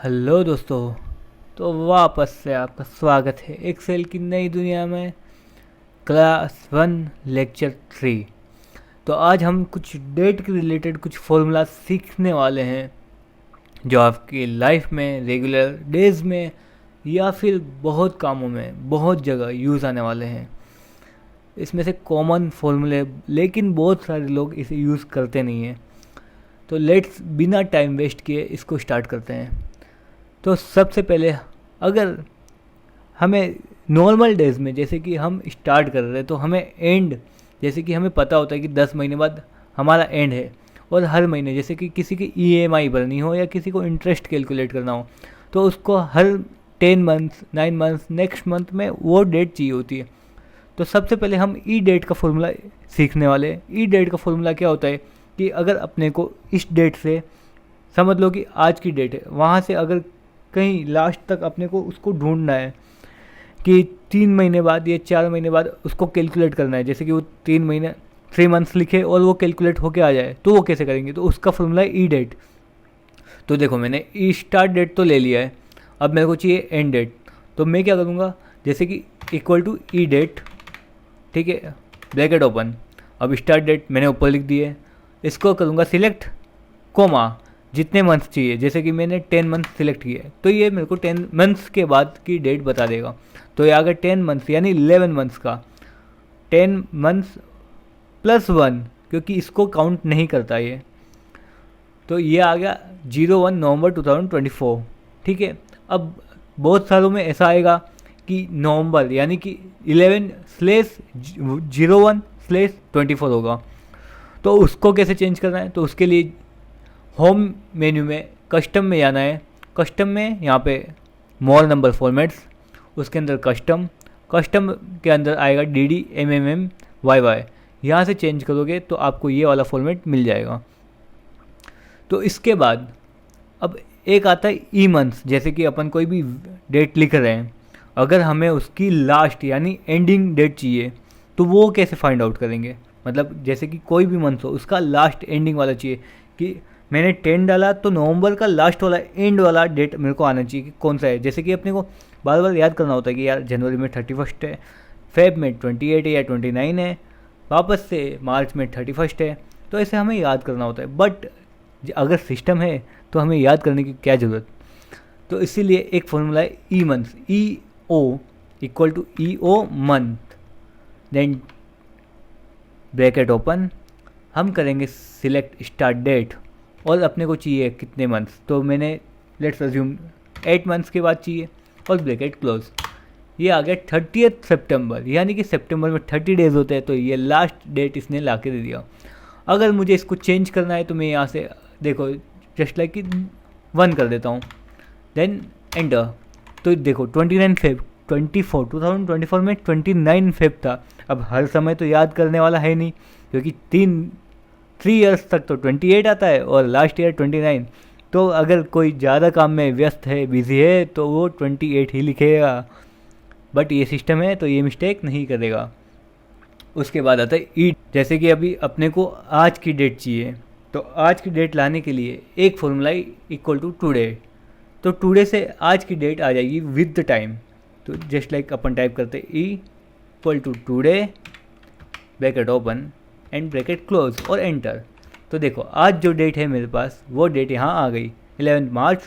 Hello दोस्तों। तो वापस से आपका स्वागत है एक्सेल की नई दुनिया में, क्लास 1 लेक्चर 3। तो आज हम कुछ डेट के रिलेटेड कुछ फॉर्मूला सीखने वाले हैं जो आपकी लाइफ में रेगुलर डेज में या फिर बहुत कामों में बहुत जगह यूज़ आने वाले हैं। इसमें से कॉमन फॉर्मूले, लेकिन बहुत सारे लोग इसे यूज़ करते नहीं हैं। तो लेट्स बिना टाइम वेस्ट किए इसको स्टार्ट करते हैं। तो सबसे पहले अगर हमें नॉर्मल डेज़ में जैसे कि हम स्टार्ट कर रहे हैं तो हमें एंड, जैसे कि हमें पता होता है कि 10 महीने बाद हमारा एंड है, और हर महीने जैसे कि किसी की ईएमआई भरनी हो या किसी को इंटरेस्ट कैलकुलेट करना हो तो उसको हर 10 मंथ्स 9 मंथ्स नेक्स्ट मंथ में वो डेट चाहिए होती है। तो सबसे पहले हम ई डेट का फॉर्मूला सीखने वाले हैं। ई डेट का फॉर्मूला क्या होता है कि अगर अपने को इस डेट से, समझ लो कि आज की डेट है, वहाँ से अगर कहीं लास्ट तक अपने को उसको ढूंढना है कि 3 महीने बाद या 4 महीने बाद उसको कैलकुलेट करना है, जैसे कि वो 3 मंथ्स लिखे और वो कैलकुलेट होके आ जाए, तो वो कैसे करेंगे? तो उसका फॉर्मूला है ई डेट। तो देखो, मैंने ई स्टार्ट डेट तो ले लिया है, अब मेरे को चाहिए एंड डेट। तो मैं क्या करूँगा, जैसे कि इक्वल टू ई डेट, ठीक है, ब्रैकेट ओपन। अब स्टार्ट डेट मैंने ऊपर लिख दी है, इसको करूँगा सिलेक्ट, कोमा, जितने मंथ्स चाहिए, जैसे कि मैंने 10 मंथ सिलेक्ट किए तो ये मेरे को 10 मंथ्स के बाद की डेट बता देगा। तो ये आ गया 10 मंथ्स यानी 11 मंथ्स का, 10 मंथ्स प्लस 1, क्योंकि इसको काउंट नहीं करता ये। तो ये आ गया 01 नवंबर 2024। ठीक है, अब बहुत सालों में ऐसा आएगा कि नवंबर यानी कि 11/01/24 होगा। तो उसको कैसे चेंज करना है? तो उसके लिए होम मेन्यू में कस्टम में जाना है। कस्टम में यहाँ पे मोर नंबर फॉर्मेट्स, उसके अंदर कस्टम, कस्टम के अंदर आएगा DDMMMYY। यहाँ से चेंज करोगे तो आपको ये वाला फॉर्मेट मिल जाएगा। तो इसके बाद अब एक आता है ई मंथ्स, जैसे कि अपन कोई भी डेट लिख रहे हैं, अगर हमें उसकी लास्ट यानी एंडिंग डेट चाहिए तो वो कैसे फाइंड आउट करेंगे? मतलब जैसे कि कोई भी मंथ हो, उसका लास्ट एंडिंग वाला चाहिए कि मैंने 10 डाला तो नवंबर का लास्ट वाला एंड वाला डेट मेरे को आना चाहिए कि कौन सा है। जैसे कि अपने को बार बार याद करना होता है कि यार जनवरी में 31 है, फेब में 28 है या 29 है, वापस से मार्च में 31 है। तो ऐसे हमें याद करना होता है, बट अगर सिस्टम है तो हमें याद करने की क्या ज़रूरत। तो इसीलिए एक फॉर्मूला है E month, EO equal to EO month, then bracket open, हम करेंगे सिलेक्ट स्टार्ट डेट और अपने को चाहिए कितने मंथ्स। तो मैंने लेट्स अज्यूम 8 मंथ्स के बाद चाहिए और ब्रैकेट क्लोज। ये आ गया 30 सितंबर, यानी कि सितंबर में 30 डेज़ होते हैं, तो ये लास्ट डेट इसने ला के दे दिया। अगर मुझे इसको चेंज करना है तो मैं यहाँ से देखो जस्ट लाइक कि 1 कर देता हूँ, देन एंटर। तो देखो 29 फेब 2024 में 29 फेब था। अब हर समय तो याद करने वाला है नहीं, क्योंकि 3 ईयर्स तक तो 28 आता है और लास्ट ईयर 29। तो अगर कोई ज़्यादा काम में व्यस्त है, बिजी है, तो वो 28 ही लिखेगा, बट ये सिस्टम है तो ये मिस्टेक नहीं करेगा। उसके बाद आता है ई, जैसे कि अभी अपने को आज की डेट चाहिए, तो आज की डेट लाने के लिए एक फॉर्मूला इक्वल टू टुडे। तो टुडे से आज की डेट आ जाएगी विद द टाइम। तो जस्ट लाइक अपन टाइप करते ई equal to today, bracket open and bracket close और एंटर। तो देखो आज जो डेट है मेरे पास वो डेट यहाँ आ गई 11 मार्च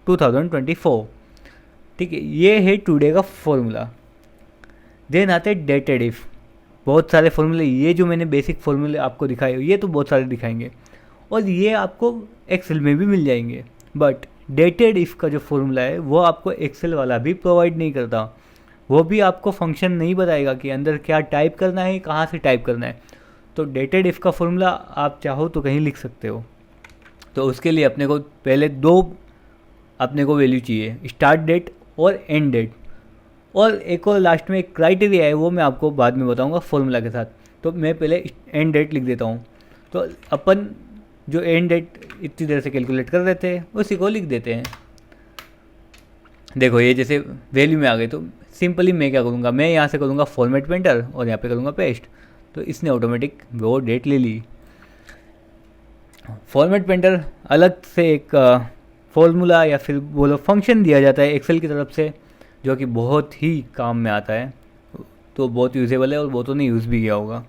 2024। ठीक है, ये है टुडे का फॉर्मूला। देन आते हैं डेटेड इफ़। बहुत सारे फॉर्मूले, ये जो मैंने बेसिक फॉर्मूले आपको दिखाए ये तो बहुत सारे दिखाएंगे और ये आपको एक्सेल में भी मिल जाएंगे, बट डेटेड इफ़ का जो फॉर्मूला है वो आपको एक्सेल वाला भी प्रोवाइड नहीं करता। वो भी आपको फंक्शन नहीं बताएगा कि अंदर क्या टाइप करना है, कहाँ से टाइप करना है। तो डेटेड इफ़ का फॉर्मूला आप चाहो तो कहीं लिख सकते हो। तो उसके लिए अपने को पहले 2 अपने को वैल्यू चाहिए, स्टार्ट डेट और एंड डेट, और एक और लास्ट में एक क्राइटेरिया है, वो मैं आपको बाद में बताऊंगा फॉर्मूला के साथ। तो मैं पहले एंड डेट लिख देता हूँ। तो अपन जो एंड डेट इतनी देर से कैलकुलेट कर रहे थे उसी को लिख देते हैं। देखो ये जैसे वैल्यू में आ गई, तो सिंपली मैं क्या करूँगा, मैं यहाँ से करूँगा फॉर्मेट पेंटर और यहाँ पे करूँगा पेस्ट। तो इसने ऑटोमेटिक वो डेट ले ली। फॉर्मेट पेंटर अलग से एक फॉर्मूला या फिर बोलो फंक्शन दिया जाता है एक्सेल की तरफ से, जो कि बहुत ही काम में आता है, तो बहुत यूजेबल है और बहुतों ने यूज़ भी किया होगा।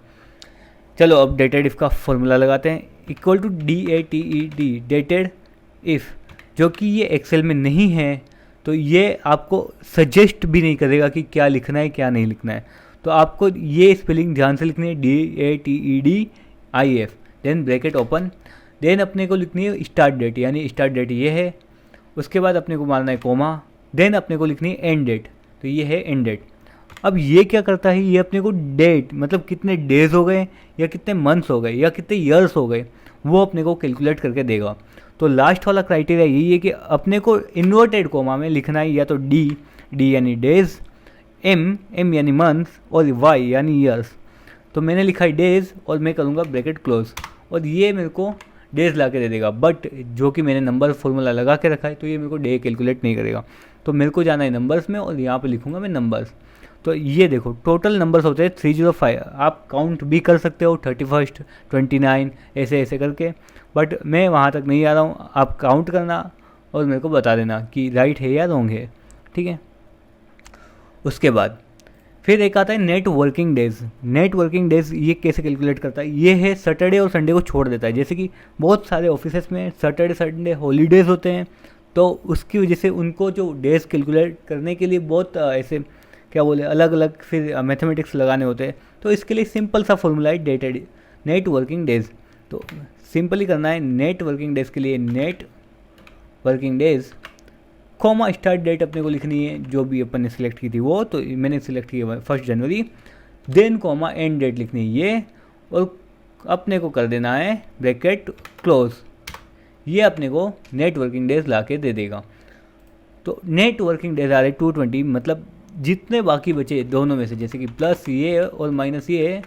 चलो अब डेटेड इफ़ का फॉर्मूला लगाते हैं, equal to DATED, dated if, जो कि ये एक्सेल में नहीं है तो ये आपको सजेस्ट भी नहीं करेगा कि क्या लिखना है क्या नहीं लिखना है। तो आपको ये स्पेलिंग ध्यान से लिखनी है, DATEDIF, then bracket open, then अपने को लिखनी है स्टार्ट डेट, यानी स्टार्ट डेट ये है, उसके बाद अपने को मारना है कोमा, देन अपने को लिखनी है एंड डेट, तो ये है एंड डेट। अब ये क्या करता है, ये अपने को डेट मतलब कितने डेज हो गए या कितने मंथ्स हो गए या कितने ईयर्स हो गए वो अपने को कैलकुलेट करके देगा। तो लास्ट वाला क्राइटेरिया यही है कि अपने को इन्वर्टेड कोमा में लिखना है या तो डी यानी डेज, एम यानी मंथ्स और वाई यानी ईयर्स। तो मैंने लिखा है डेज और मैं करूँगा ब्रैकेट क्लोज और ये मेरे को डेज ला के दे देगा, बट जो कि मैंने नंबर फॉर्मूला लगा के रखा है तो ये मेरे को डे कैलकुलेट नहीं करेगा। तो मेरे को जाना है नंबर्स में और यहाँ पे लिखूँगा मैं नंबर्स। तो ये देखो टोटल नंबर्स होते हैं 305, आप काउंट भी कर सकते हो 31, 29 ऐसे ऐसे करके, बट मैं वहाँ तक नहीं आ रहा हूँ। आप काउंट करना और मेरे को बता देना कि राइट है या रॉन्ग है, ठीक है। उसके बाद फिर एक आता है net working days. Net working days ये कैसे कैलकुलेट करता है, ये है सैटरडे और संडे को छोड़ देता है। जैसे कि बहुत सारे ऑफिसेस में सैटरडे संडे हॉलीडेज़ होते हैं, तो उसकी वजह से उनको जो डेज कैलकुलेट करने के लिए बहुत ऐसे क्या बोले अलग अलग फिर मैथमेटिक्स लगाने होते हैं। तो इसके लिए सिंपल सा फॉर्मूला है डेटेड नेट वर्किंग डेज। तो सिंपली करना है नेट वर्किंग डेज के लिए net working days comma start date अपने को लिखनी है जो भी अपन ने सिलेक्ट की थी वो, तो मैंने सिलेक्ट किया 1 जनवरी, देन कॉमा एंड डेट लिखनी है ये, और अपने को कर देना है ब्रैकेट क्लोज। ये अपने को नेट वर्किंग डेज ला के दे देगा। तो नेट वर्किंग डेज आ रहे 220, मतलब जितने बाकी बचे दोनों में से, जैसे कि प्लस ये और माइनस ये है,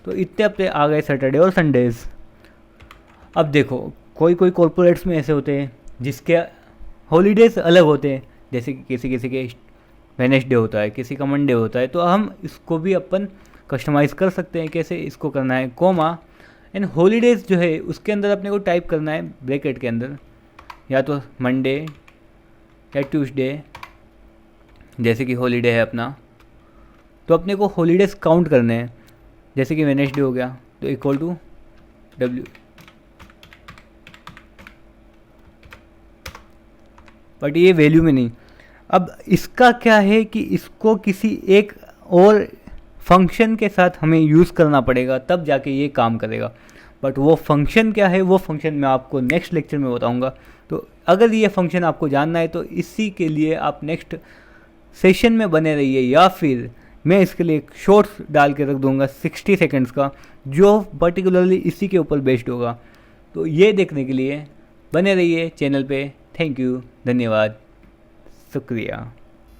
तो इतने अपने आ गए सैटरडे और संडेज़। अब देखो कोई कोई कॉर्पोरेट्स में ऐसे होते हैं जिसके हॉलीडेज़ अलग होते हैं, जैसे कि किसी के वेडनेसडे होता है, किसी का मंडे होता है, तो हम इसको भी अपन कस्टमाइज़ कर सकते हैं। कैसे इसको करना है, कोमा एंड हॉलीडेज़ जो है उसके अंदर अपने को टाइप करना है ब्रैकेट के अंदर या तो मंडे या ट्यूसडे, जैसे कि हॉलीडे है अपना, तो अपने को हॉलीडेज़ काउंट करने हैं। जैसे कि वेडनेसडे हो गया तो इक्वल टू W, बट ये वैल्यू में नहीं। अब इसका क्या है कि इसको किसी एक और फंक्शन के साथ हमें यूज़ करना पड़ेगा तब जाके ये काम करेगा, बट वो फंक्शन क्या है वो फंक्शन मैं आपको नेक्स्ट लेक्चर में बताऊंगा। तो अगर ये फंक्शन आपको जानना है तो इसी के लिए आप नेक्स्ट सेशन में बने रहिए, या फिर मैं इसके लिए एक शॉर्ट्स डाल के रख दूंगा 60 सेकंड्स का जो पर्टिकुलरली इसी के ऊपर बेस्ड होगा। तो ये देखने के लिए बने रहिए चैनल पे। थैंक यू, धन्यवाद, शुक्रिया।